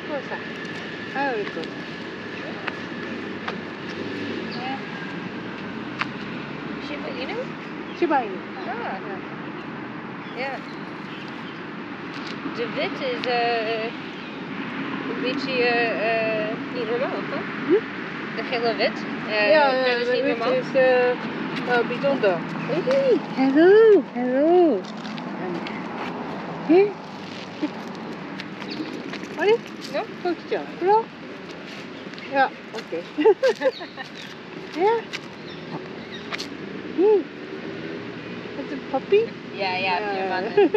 そうさ。はい、おいく。ね。Shiba Inu? 柴犬。Ah, yeah. De wit is een beetje niet normaal, toch? De gele wit. Ja, dat is niet dit normaal. is bijzonder. Hey, hallo, hallo. Hé? あれ？Ja? かきちゃん、これは？いや、オッケー。It's a puppy? Ja, ja, 4 maanden.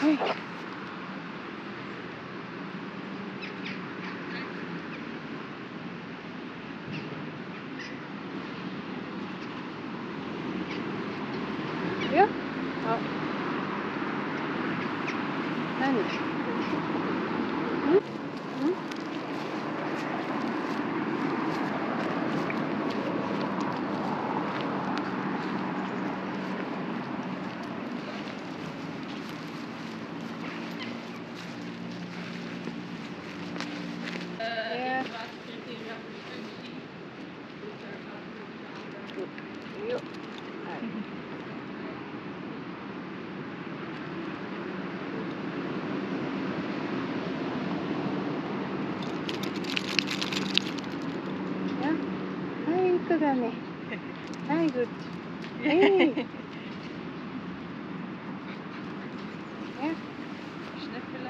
Hey. Ja? Ja. 何？はい、だね。はい、グッチ。Hey. Ja. Snuffelen.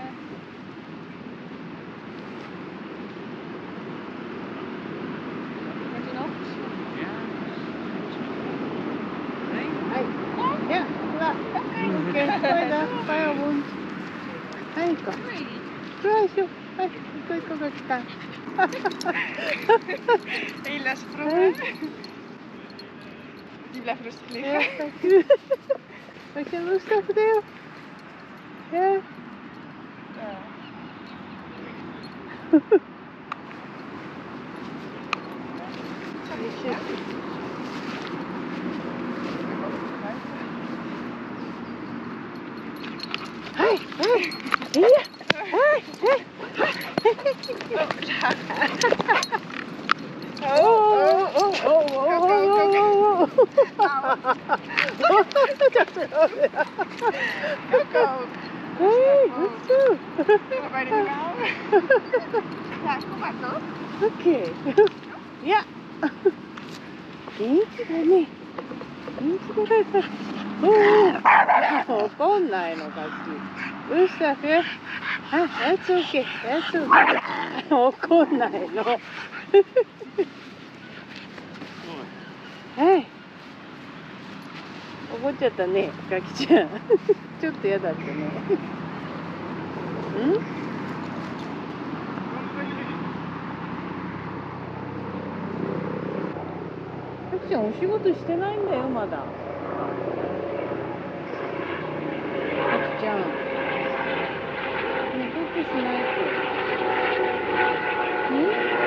Wordt er nog? Ja. Ja, ja. Oké, goeiedag. Goeiedag. Hey, kom. Kruisje. Hey, ik kom even staan. Helaas proeven. Die blijft rustig liggen. Ja, dank u. Had je lust even deel? Ja. Hoi, hoi. Hier. Hoi, hoi. Hey, goed zo. Bij de vrouw. Ja, kom maar toch? Oké. Ja. 元気だね。元気だね。怒んないのかし。うっさふ。あ、that's okay. That's okay. 怒んないの。はい。怒っちゃったね、ガキちゃん。ちょっと嫌だったね。ん？ガキちゃんお仕事してないんだよ、まだ。ガキちゃん。ね、報告しないと。ん？